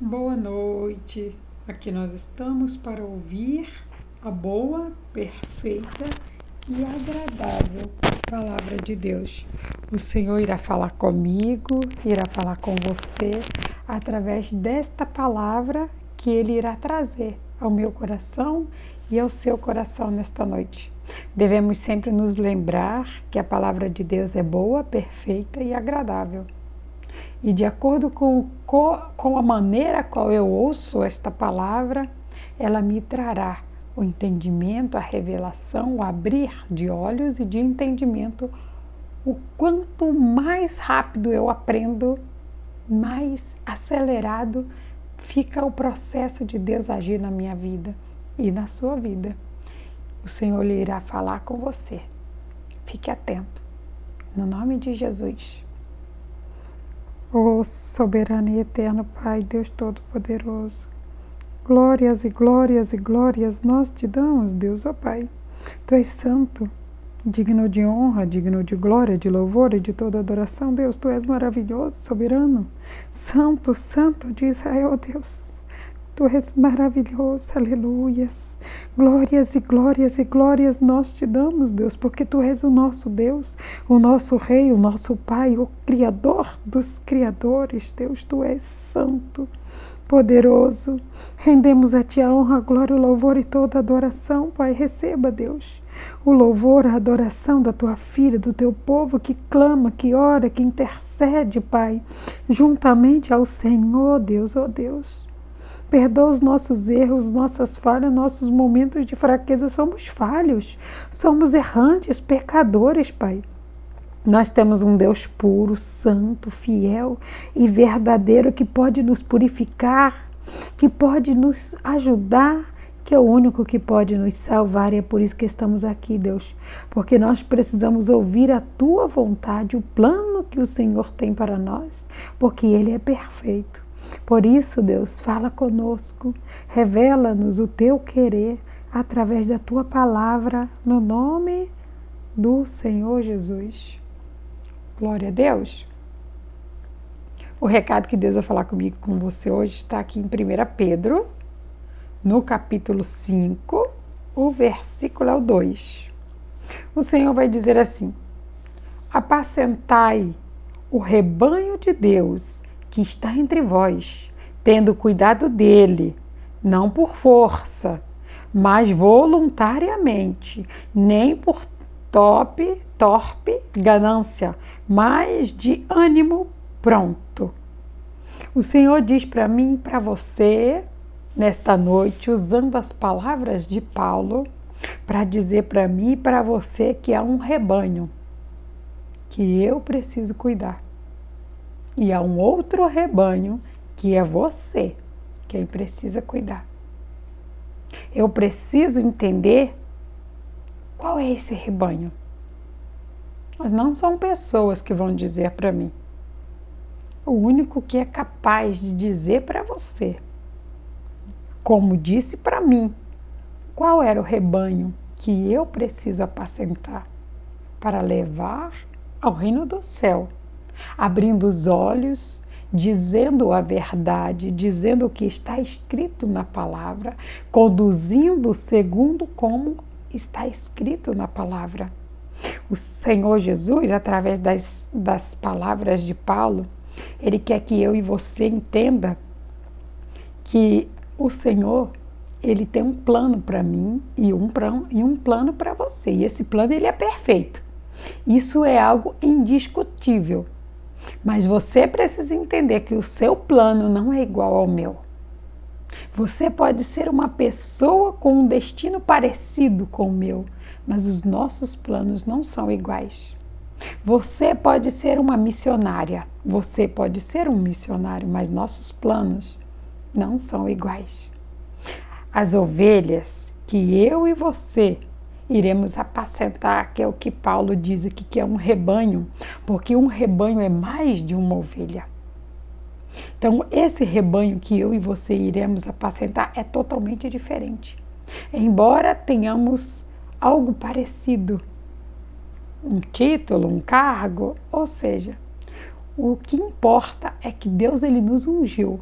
Boa noite. Aqui nós estamos para ouvir a boa, perfeita e agradável palavra de Deus. O Senhor irá falar comigo, irá falar com você através desta palavra que Ele irá trazer ao meu coração e ao seu coração nesta noite. Devemos sempre nos lembrar que a palavra de Deus é boa, perfeita e agradável. E de acordo com a maneira a qual eu ouço esta palavra, ela me trará o entendimento, a revelação, o abrir de olhos e de entendimento. O quanto mais rápido eu aprendo, mais acelerado fica o processo de Deus agir na minha vida e na sua vida. O Senhor lhe irá falar com você. Fique atento. No nome de Jesus. Ó soberano e eterno Pai, Deus Todo-Poderoso, glórias e glórias e glórias nós te damos, Deus, ó Pai. Tu és santo, digno de honra, digno de glória, de louvor e de toda adoração. Deus, Tu és maravilhoso, soberano, santo, santo de Israel, Deus. Tu és maravilhoso, aleluias. Glórias e glórias e glórias nós te damos, Deus, porque Tu és o nosso Deus, o nosso Rei, o nosso Pai, o Criador dos Criadores. Deus, Tu és santo, poderoso. Rendemos a Ti a honra, a glória, o louvor e toda a adoração, Pai. Receba, Deus, o louvor, a adoração da Tua filha, do Teu povo que clama, que ora, que intercede, Pai, juntamente ao Senhor, Deus, ó Deus. Perdoa os nossos erros, nossas falhas, nossos momentos de fraqueza. Somos falhos, somos errantes, pecadores, Pai. Nós temos um Deus puro, santo, fiel e verdadeiro que pode nos purificar, que pode nos ajudar, que é o único que pode nos salvar. E é por isso que estamos aqui, Deus, porque nós precisamos ouvir a Tua vontade, o plano que o Senhor tem para nós, porque Ele é perfeito. Por isso, Deus, fala conosco, revela-nos o Teu querer através da Tua palavra, no nome do Senhor Jesus. Glória a Deus. O recado que Deus vai falar comigo, com você hoje, está aqui em 1 Pedro, no capítulo 5, o versículo é o 2. O Senhor vai dizer assim: apacentai o rebanho de Deus que está entre vós, tendo cuidado dele, não por força, mas voluntariamente, nem por torpe ganância, mas de ânimo pronto. O Senhor diz para mim e para você, nesta noite, usando as palavras de Paulo, para dizer para mim e para você que há um rebanho que eu preciso cuidar. E há um outro rebanho que é você, quem precisa cuidar. Eu preciso entender qual é esse rebanho. Mas não são pessoas que vão dizer para mim. O único que é capaz de dizer para você, como disse para mim, qual era o rebanho que eu preciso apacentar para levar ao reino do céu, abrindo os olhos, dizendo a verdade, dizendo o que está escrito na palavra, conduzindo segundo como está escrito na palavra. O Senhor Jesus, através das palavras de Paulo, Ele quer que eu e você entenda que o Senhor, Ele tem um plano para mim e um plano para você. E esse plano, ele é perfeito. Isso é algo indiscutível. Mas você precisa entender que o seu plano não é igual ao meu. Você pode ser uma pessoa com um destino parecido com o meu, mas os nossos planos não são iguais. Você pode ser uma missionária, você pode ser um missionário, mas nossos planos não são iguais. As ovelhas que eu e você iremos apacentar, que é o que Paulo diz aqui, que é um rebanho, porque um rebanho é mais de uma ovelha. Então, esse rebanho que eu e você iremos apacentar é totalmente diferente. Embora tenhamos algo parecido, um título, um cargo, ou seja, o que importa é que Deus, Ele nos ungiu.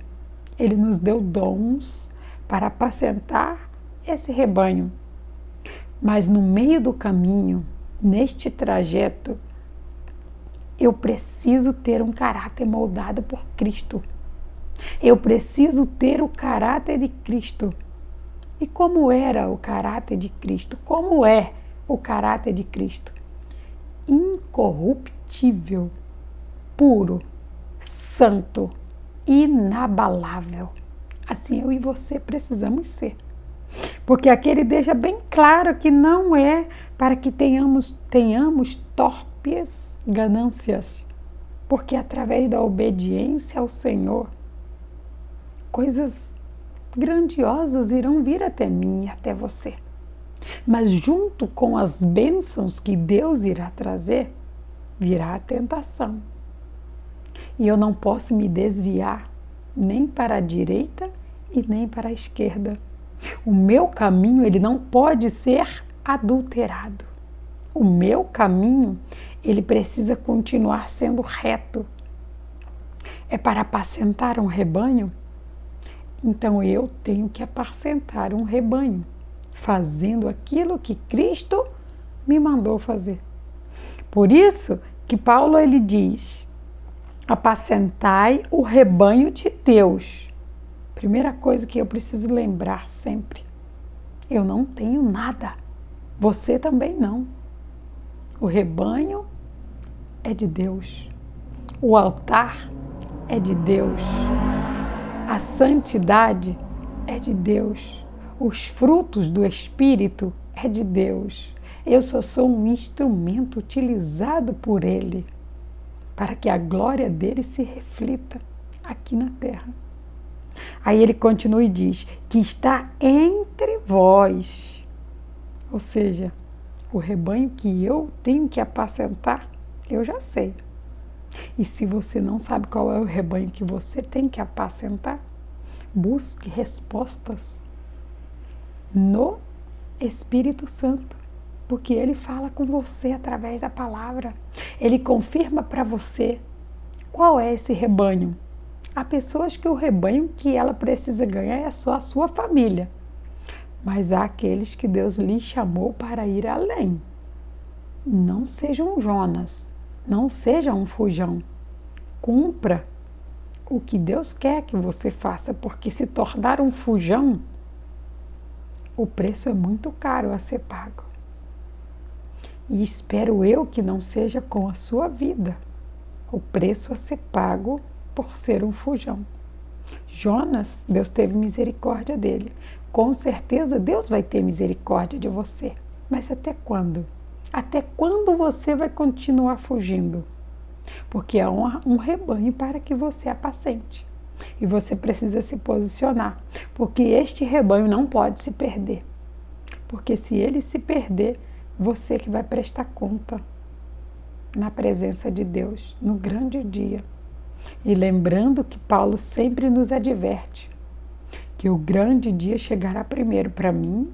Ele nos deu dons para apacentar esse rebanho. Mas no meio do caminho, neste trajeto, eu preciso ter um caráter moldado por Cristo. Eu preciso ter o caráter de Cristo. E como era o caráter de Cristo? Como é o caráter de Cristo? Incorruptível, puro, santo, inabalável. Assim eu e você precisamos ser. Porque aqui ele deixa bem claro que não é para que tenhamos torpes ganâncias. Porque através da obediência ao Senhor, coisas grandiosas irão vir até mim e até você. Mas junto com as bênçãos que Deus irá trazer, virá a tentação. E eu não posso me desviar nem para a direita e nem para a esquerda. O meu caminho, ele não pode ser adulterado. O meu caminho, ele precisa continuar sendo reto. É para apacentar um rebanho? Então eu tenho que apacentar um rebanho, fazendo aquilo que Cristo me mandou fazer. Por isso que Paulo ele diz: apacentai o rebanho de Deus. Primeira coisa que eu preciso lembrar sempre: eu não tenho nada, você também não. O rebanho é de Deus, o altar é de Deus, a santidade é de Deus, os frutos do Espírito é de Deus. Eu só sou um instrumento utilizado por Ele para que a glória dele se reflita aqui na terra. Aí ele continua e diz que está entre vós. Ou seja, o rebanho que eu tenho que apacentar, eu já sei. E se você não sabe qual é o rebanho que você tem que apacentar, busque respostas no Espírito Santo, porque ele fala com você através da palavra. Ele confirma para você qual é esse rebanho. Há pessoas que o rebanho que ela precisa ganhar é só a sua família. Mas há aqueles que Deus lhe chamou para ir além. Não seja um Jonas, não seja um fujão. Cumpra o que Deus quer que você faça, porque se tornar um fujão, o preço é muito caro a ser pago. E espero eu que não seja com a sua vida o preço a ser pago por ser um fujão. Jonas, Deus teve misericórdia dele. Com certeza Deus vai ter misericórdia de você. Mas até quando? Até quando você vai continuar fugindo? Porque há um rebanho para que você apacente. E você precisa se posicionar. Porque este rebanho não pode se perder. Porque se ele se perder, você que vai prestar conta na presença de Deus, no grande dia. E lembrando que Paulo sempre nos adverte que o grande dia chegará primeiro para mim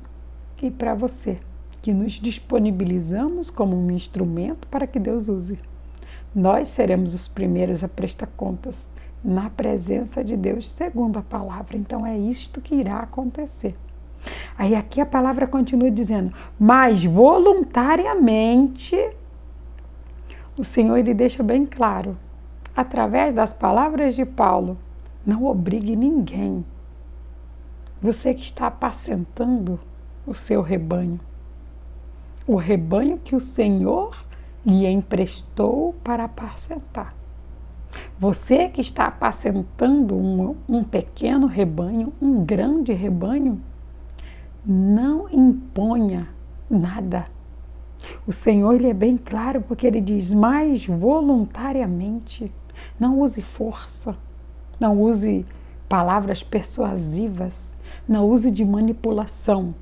e para você, que nos disponibilizamos como um instrumento para que Deus use. Nós seremos os primeiros a prestar contas na presença de Deus, segundo a palavra. Então é isto que irá acontecer. Aí aqui a palavra continua dizendo: mas voluntariamente, o Senhor ele deixa bem claro, através das palavras de Paulo, não obrigue ninguém. Você que está apacentando o seu rebanho, o rebanho que o Senhor lhe emprestou para apacentar. Você que está apacentando um pequeno rebanho, um grande rebanho, não imponha nada. O Senhor ele é bem claro porque ele diz: mas voluntariamente. Não use força, não use palavras persuasivas, não use de manipulação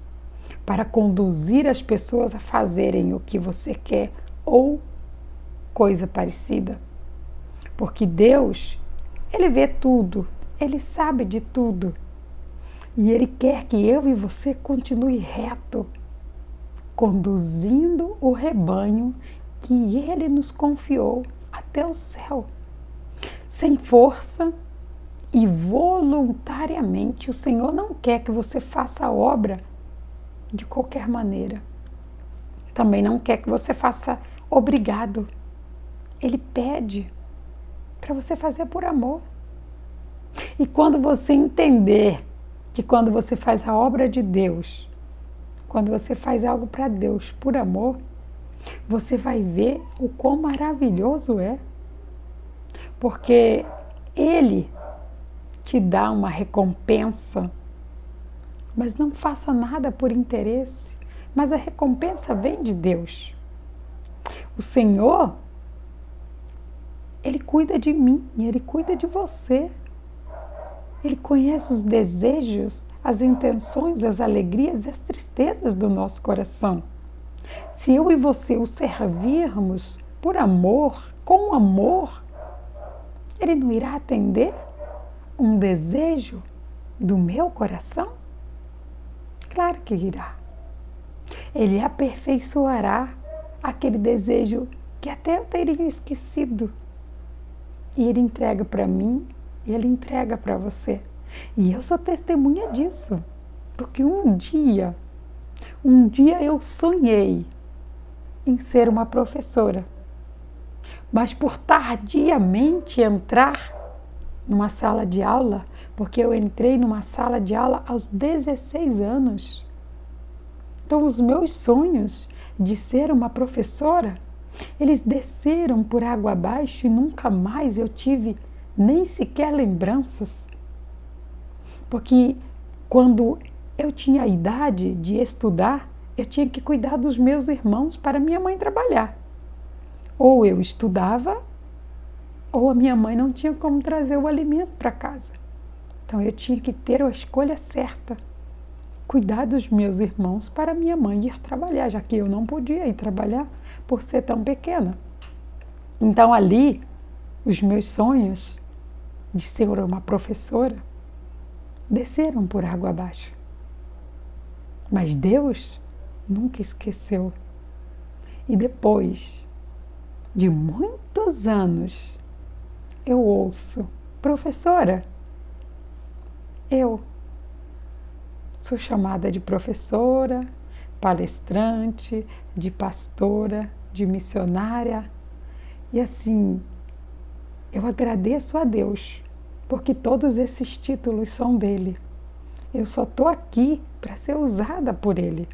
para conduzir as pessoas a fazerem o que você quer ou coisa parecida. Porque Deus, ele vê tudo, ele sabe de tudo. E ele quer que eu e você continue reto, conduzindo o rebanho que ele nos confiou até o céu, sem força e voluntariamente. O Senhor não quer que você faça a obra de qualquer maneira. Também não quer que você faça obrigado. Ele pede para você fazer por amor. E quando você entender que quando você faz a obra de Deus, quando você faz algo para Deus por amor, você vai ver o quão maravilhoso é. Porque Ele te dá uma recompensa, mas não faça nada por interesse, mas a recompensa vem de Deus. O Senhor, Ele cuida de mim e Ele cuida de você. Ele conhece os desejos, as intenções, as alegrias e as tristezas do nosso coração. Se eu e você o servirmos por amor, com amor, Ele não irá atender um desejo do meu coração? Claro que irá. Ele aperfeiçoará aquele desejo que até eu teria esquecido. E Ele entrega para mim e Ele entrega para você. E eu sou testemunha disso. Porque um dia eu sonhei em ser uma professora. Mas por tardiamente entrar numa sala de aula, porque eu entrei numa sala de aula aos 16 anos. Então, os meus sonhos de ser uma professora, eles desceram por água abaixo e nunca mais eu tive nem sequer lembranças. Porque quando eu tinha a idade de estudar, eu tinha que cuidar dos meus irmãos para minha mãe trabalhar. Ou eu estudava, ou a minha mãe não tinha como trazer o alimento para casa. Então eu tinha que ter a escolha certa. Cuidar dos meus irmãos para minha mãe ir trabalhar, já que eu não podia ir trabalhar por ser tão pequena. Então ali, os meus sonhos de ser uma professora desceram por água abaixo. Mas Deus nunca esqueceu. E depois de muitos anos, eu ouço: professora, eu sou chamada de professora, palestrante, de pastora, de missionária. E assim, eu agradeço a Deus, porque todos esses títulos são dele. Eu só estou aqui para ser usada por Ele.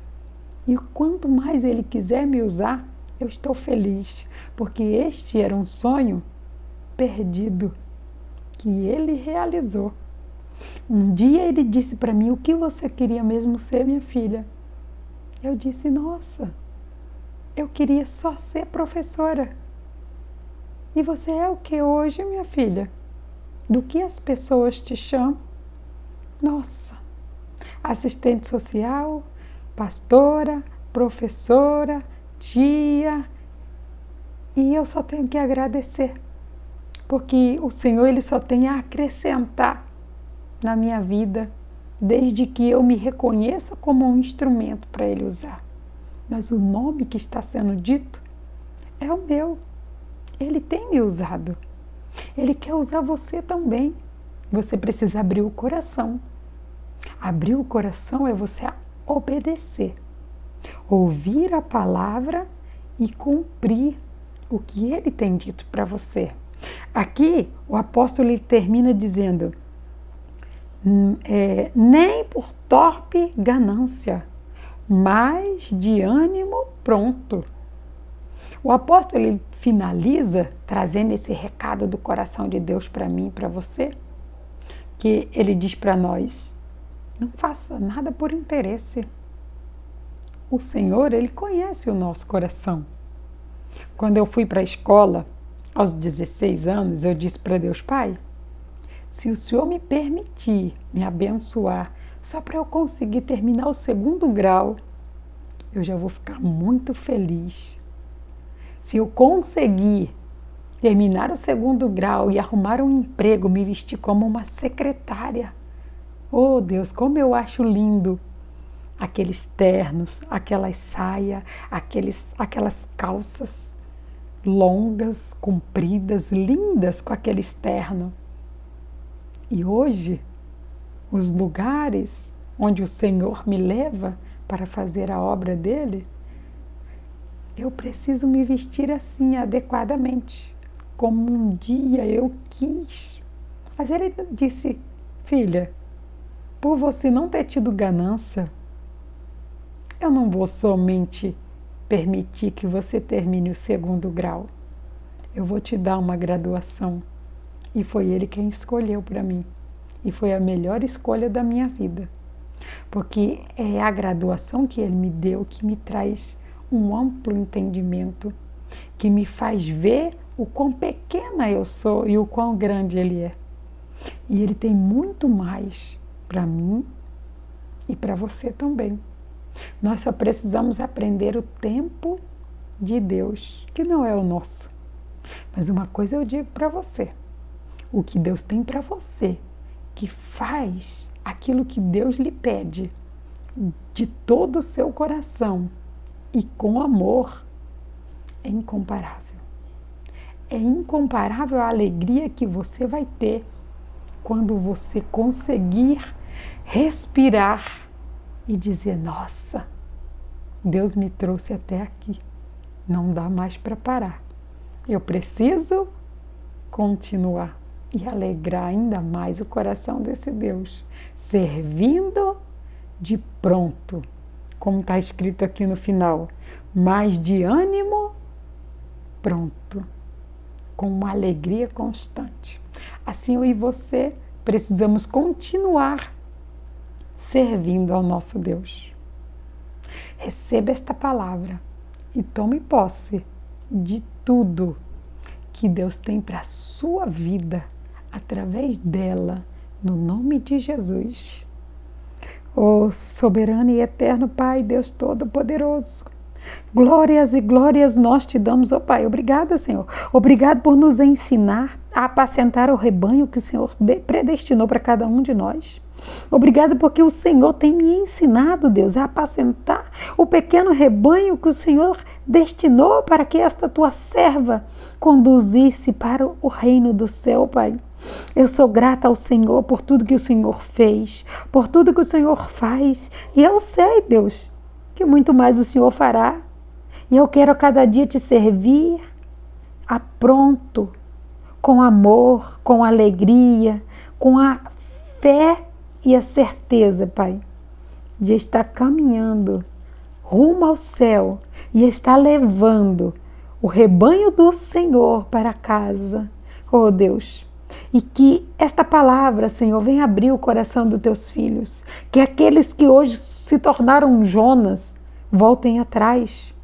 E quanto mais Ele quiser me usar, eu estou feliz, porque este era um sonho perdido que Ele realizou. Um dia Ele disse para mim: o que você queria mesmo ser, minha filha? Eu disse: nossa, eu queria só ser professora. E você é o que hoje, minha filha? Do que as pessoas te chamam? Nossa, assistente social, pastora, professora, tia. E eu só tenho que agradecer, porque o Senhor Ele só tem a acrescentar na minha vida, desde que eu me reconheça como um instrumento para Ele usar. Mas o nome que está sendo dito é o meu. Ele tem me usado. Ele quer usar você também. Você precisa abrir o coração. Abrir o coração é você obedecer, ouvir a palavra e cumprir o que Ele tem dito para você. Aqui o apóstolo ele termina dizendo: nem por torpe ganância, mas de ânimo pronto. O apóstolo ele finaliza trazendo esse recado do coração de Deus para mim e para você, que ele diz para nós: não faça nada por interesse. O Senhor, Ele conhece o nosso coração. Quando eu fui para a escola, aos 16 anos, eu disse para Deus: Pai, se o Senhor me permitir me abençoar só para eu conseguir terminar o 2º grau, eu já vou ficar muito feliz. Se eu conseguir terminar o 2º grau e arrumar um emprego, me vestir como uma secretária, oh Deus, como eu acho lindo aqueles ternos, aquelas saias, aquelas calças longas, compridas, lindas com aqueles ternos. E hoje, os lugares onde o Senhor me leva para fazer a obra dele, eu preciso me vestir assim adequadamente, como um dia eu quis. Mas ele disse: filha, por você não ter tido ganância, eu não vou somente permitir que você termine o 2º grau. Eu vou te dar uma graduação. E foi ele quem escolheu para mim. E foi a melhor escolha da minha vida. Porque é a graduação que ele me deu que me traz um amplo entendimento, que me faz ver o quão pequena eu sou e o quão grande ele é. E ele tem muito mais para mim e para você também. Nós só precisamos aprender o tempo de Deus, que não é o nosso. Mas uma coisa eu digo para você: o que Deus tem para você, que faz aquilo que Deus lhe pede, de todo o seu coração e com amor, é incomparável. É incomparável a alegria que você vai ter quando você conseguir respirar e dizer: nossa, Deus me trouxe até aqui, não dá mais para parar. Eu preciso continuar e alegrar ainda mais o coração desse Deus, servindo de pronto, como está escrito aqui no final, mas de ânimo pronto, com uma alegria constante. Assim eu e você precisamos continuar servindo ao nosso Deus. Receba esta palavra e tome posse de tudo que Deus tem para a sua vida, através dela, no nome de Jesus. Ó soberano e eterno Pai, Deus Todo-Poderoso, glórias e glórias nós te damos, ó Pai. Obrigada, Senhor. Obrigado por nos ensinar a apacentar o rebanho que o Senhor predestinou para cada um de nós. Obrigado porque o Senhor tem me ensinado, Deus, a apacentar o pequeno rebanho que o Senhor destinou para que esta tua serva conduzisse para o reino do céu, Pai. Eu sou grata ao Senhor por tudo que o Senhor fez, por tudo que o Senhor faz. E eu sei, Deus, que muito mais o Senhor fará. E eu quero a cada dia te servir pronto, com amor, com alegria, com a fé e a certeza, Pai, de estar caminhando rumo ao céu e estar levando o rebanho do Senhor para casa. Oh Deus, e que esta palavra, Senhor, venha abrir o coração dos teus filhos, que aqueles que hoje se tornaram Jonas voltem atrás,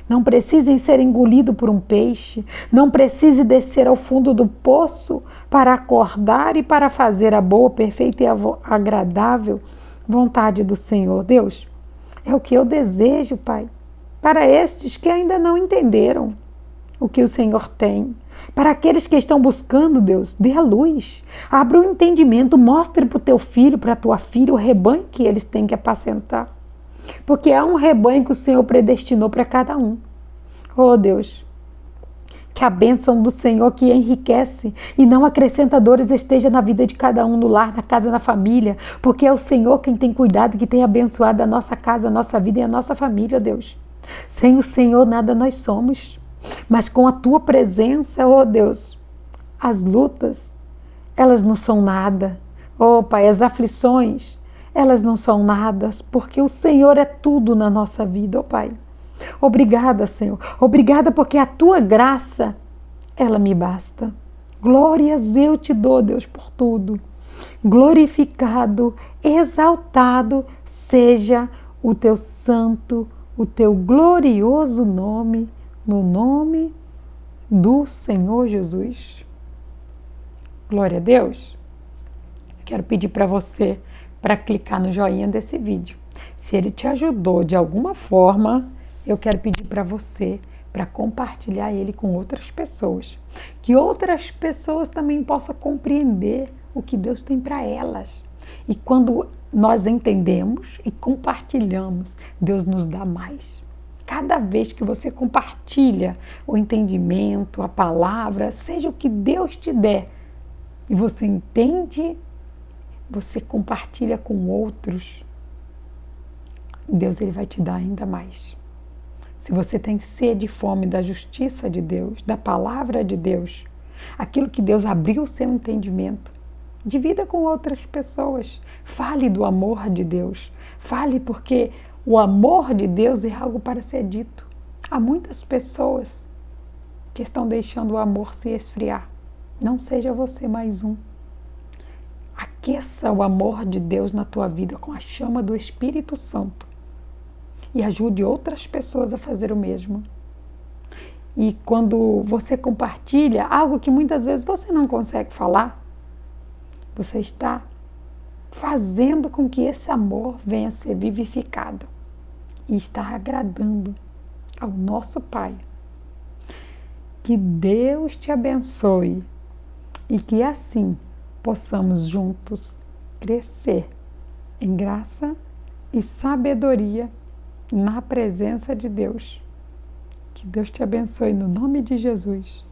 não precisem ser engolidos por um peixe, não precise descer ao fundo do poço para acordar e para fazer a boa, perfeita e agradável vontade do Senhor. Deus, é o que eu desejo, Pai, para estes que ainda não entenderam o que o Senhor tem. Para aqueles que estão buscando, Deus, dê a luz, abra o entendimento, mostre para o teu filho, para a tua filha, o rebanho que eles têm que apacentar. Porque há um rebanho que o Senhor predestinou para cada um. Oh Deus, que a bênção do Senhor que enriquece e não acrescenta dores esteja na vida de cada um, no lar, na casa, na família, porque é o Senhor quem tem cuidado, que tem abençoado a nossa casa, a nossa vida e a nossa família, Deus. Sem o Senhor nada nós somos, mas com a tua presença, oh Deus, as lutas, elas não são nada. Oh Pai, as aflições, elas não são nada, porque o Senhor é tudo na nossa vida, ó Pai. Obrigada, Senhor. Obrigada porque a tua graça, ela me basta. Glórias eu te dou, Deus, por tudo. Glorificado, exaltado seja o teu santo, o teu glorioso nome, no nome do Senhor Jesus. Glória a Deus. Quero pedir para você para clicar no joinha desse vídeo. Se ele te ajudou de alguma forma, eu quero pedir para você para compartilhar ele com outras pessoas. Que outras pessoas também possam compreender o que Deus tem para elas. E quando nós entendemos e compartilhamos, Deus nos dá mais. Cada vez que você compartilha o entendimento, a palavra, seja o que Deus te der, e você entende você compartilha com outros, Deus ele vai te dar ainda mais. Se você tem sede e fome da justiça de Deus, da palavra de Deus, aquilo que Deus abriu o seu entendimento, divida com outras pessoas. Fale do amor de Deus. Fale porque o amor de Deus é algo para ser dito. Há muitas pessoas que estão deixando o amor se esfriar. Não seja você mais um. Aqueça o amor de Deus na tua vida com a chama do Espírito Santo e ajude outras pessoas a fazer o mesmo. E quando você compartilha algo que muitas vezes você não consegue falar, você está fazendo com que esse amor venha a ser vivificado e está agradando ao nosso Pai. Que Deus te abençoe e que assim possamos juntos crescer em graça e sabedoria na presença de Deus. Que Deus te abençoe no nome de Jesus.